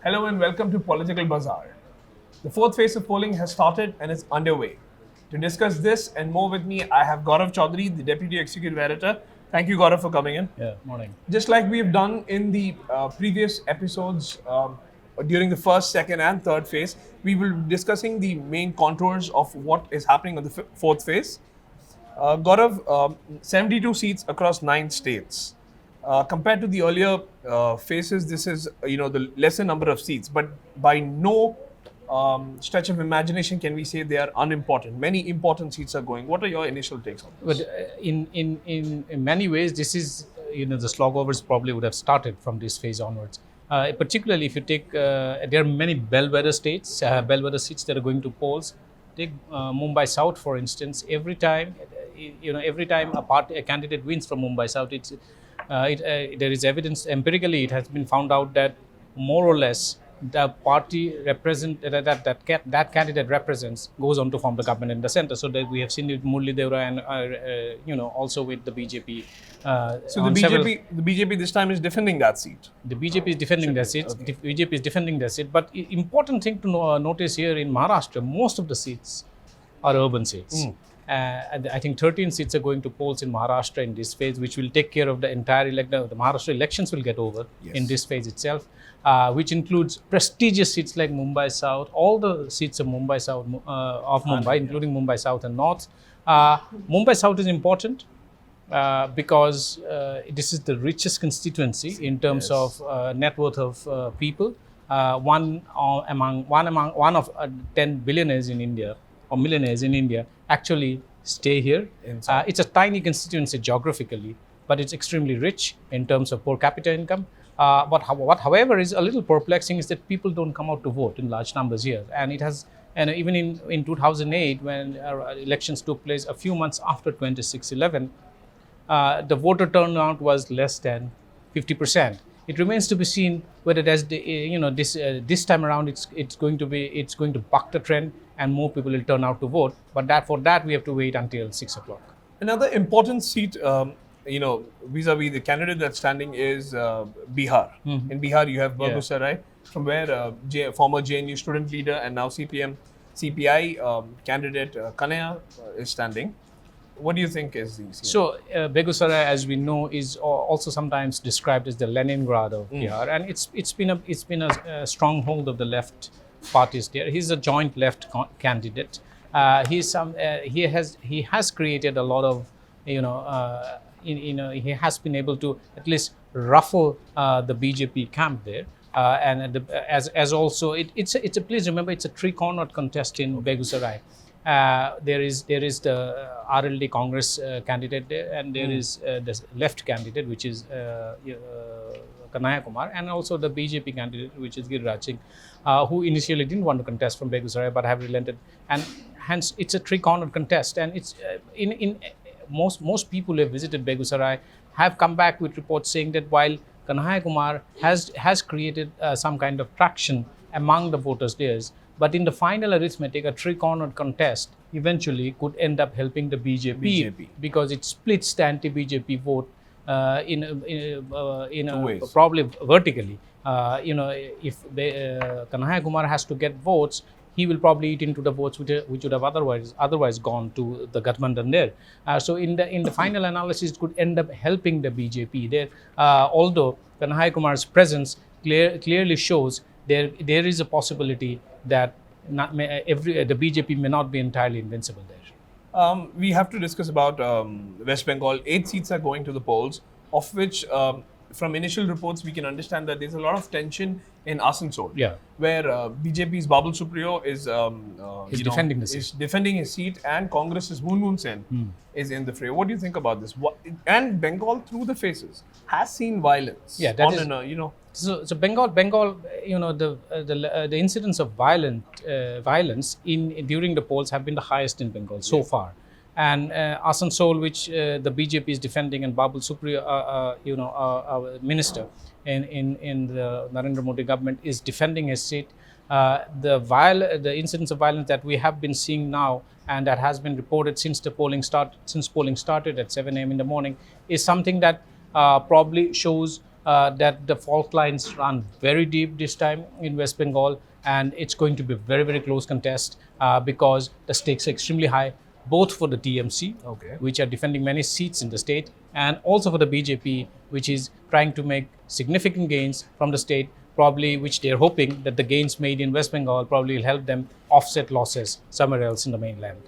Hello and welcome to Political Bazaar. The fourth phase of polling has started and is underway. To discuss this and more with me, I have Gaurav Choudhary, the Deputy Executive Editor. Thank you, Gaurav, for coming in. Yeah, morning. Just like we've done in the previous episodes during the first, second, and third phase, we will be discussing the main contours of what is happening on the fourth phase. Gaurav, 72 seats across 9 states. Compared to the earlier phases, this is the lesser number of seats, but by no stretch of imagination can we say they are unimportant. Many important seats are going. What are your initial takes on this? But in many ways, this is the slogovers probably would have started from this phase onwards. Particularly if you take, there are many bellwether states, bellwether seats that are going to polls. Take Mumbai South, for instance. Every time a candidate wins from Mumbai South, there is evidence empirically. It has been found out that more or less the party that candidate represents goes on to form the government in the center. So that we have seen it Murli Deora and also with the BJP. So the BJP this time is defending that seat. The BJP is defending their seats. Okay. The BJP is defending their seat. But important thing to notice here in Maharashtra, most of the seats are urban seats. And I think 13 seats are going to polls in Maharashtra in this phase, which will take care of the entire the Maharashtra elections will get over in this phase itself, which includes prestigious seats like Mumbai South, all the seats of Mumbai South, including Mumbai South and North. Mumbai South is important because this is the richest constituency in terms of net worth of people. One of 10 billionaires in India or millionaires in India actually stay here. It's a tiny constituency geographically, but it's extremely rich in terms of per capita income. But what, however, is a little perplexing is that people don't come out to vote in large numbers here. And it has, and even in 2008, when elections took place a few months after 26/11, the voter turnout was less than 50%. It remains to be seen whether this time around it's going to buck the trend and more people will turn out to vote. But for that we have to wait until 6 o'clock. Another important seat, vis-a-vis the candidate that's standing is Bihar. In Bihar, you have Begusarai, from where former JNU student leader and now CPI candidate Kanaya is standing. What do you think is the seat? So Begusarai, as we know, is also sometimes described as the Leningrad of Bihar, and it's been a stronghold of the left parties there. He's a joint left candidate. He has created a lot of he has been able to at least ruffle the BJP camp there. As also it's a please remember it's a three-cornered contest in Begusarai. There is the RLD Congress candidate there, and there is the left candidate, which is Kanaya Kumar, and also the BJP candidate, which is Giriraj Singh, who initially didn't want to contest from Begusarai but have relented, and hence it's a three-cornered contest. And it's most people who have visited Begusarai have come back with reports saying that while Kanaya Kumar has created some kind of traction among the voters there, but in the final arithmetic, a three-cornered contest eventually could end up helping the BJP. Because it splits the anti-BJP vote probably vertically. If Kanaya Kumar has to get votes, he will probably eat into the votes which would have otherwise gone to the Gathmandan there. So in the final analysis, it could end up helping the BJP there. Although Kanaya Kumar's presence clearly shows there is a possibility that the BJP may not be entirely invincible there. We have to discuss about West Bengal. 8 seats are going to the polls, of which from initial reports we can understand that there's a lot of tension in Asansol, where BJP's Babul Supriyo is defending his seat, and Congress's Moon Sen is in the fray. What do you think about this? And Bengal, through the phases, has seen violence. So Bengal, the incidents of violence during the polls have been the highest in Bengal so far. And Asansol, which the BJP is defending, and Babul Supriyo, our minister in the Narendra Modi government, is defending his seat. The incidents of violence that we have been seeing now, and that has been reported since polling started at 7 a.m. in the morning, is something that probably shows that the fault lines run very deep this time in West Bengal, and it's going to be a very, very close contest because the stakes are extremely high, both for the TMC, Okay. which are defending many seats in the state, and also for the BJP, which is trying to make significant gains from the state, probably which they're hoping that the gains made in West Bengal probably will help them offset losses somewhere else in the mainland.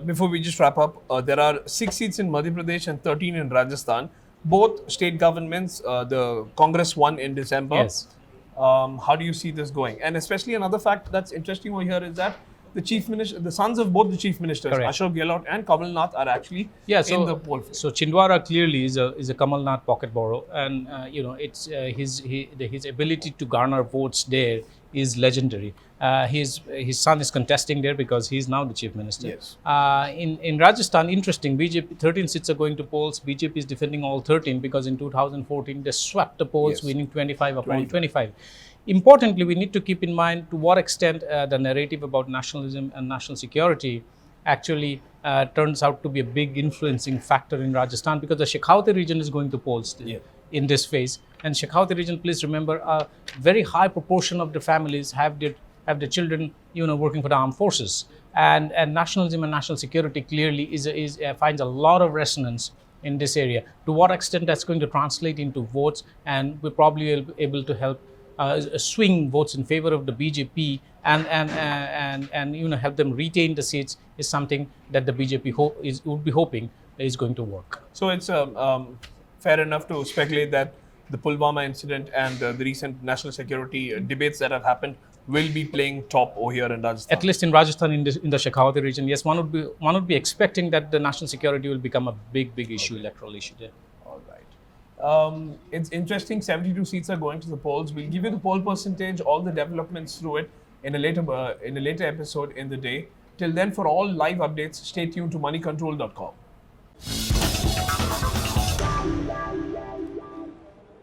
Before we just wrap up, there are 6 seats in Madhya Pradesh and 13 in Rajasthan. Both state governments, the Congress won in December. Yes. How do you see this going? And especially another fact that's interesting over here is that the chief minister, the sons of both the chief ministers, Correct. Ashok Gehlot and Kamal Nath, are actually in the poll. So Chhindwara clearly is a Kamal Nath pocket borrow, and it's his ability to garner votes there is legendary. His son is contesting there because he is now the chief minister. Yes. In Rajasthan, interesting. BJP 13 seats are going to polls. BJP is defending all 13 because in 2014 they swept the polls, Yes. winning 25 upon 25. Importantly, we need to keep in mind to what extent the narrative about nationalism and national security actually turns out to be a big influencing factor in Rajasthan, because the Shekhawati region is going to polls in this phase. And Shekhawati region, please remember, a very high proportion of the families have their children, working for the armed forces. And nationalism and national security clearly finds a lot of resonance in this area. To what extent that's going to translate into votes, and we're probably able to help swing votes in favor of the BJP and help them retain the seats is something that the BJP would be hoping is going to work. So it's fair enough to speculate that the Pulwama incident and the recent national security debates that have happened will be playing top over here in Rajasthan. At least in Rajasthan, in the Shekhawati region, yes, one would be expecting that the national security will become a big issue, electoral issue there. All right. It's interesting. 72 seats are going to the polls. We'll give you the poll percentage, all the developments through it in a later episode in the day. Till then, for all live updates, stay tuned to moneycontrol.com.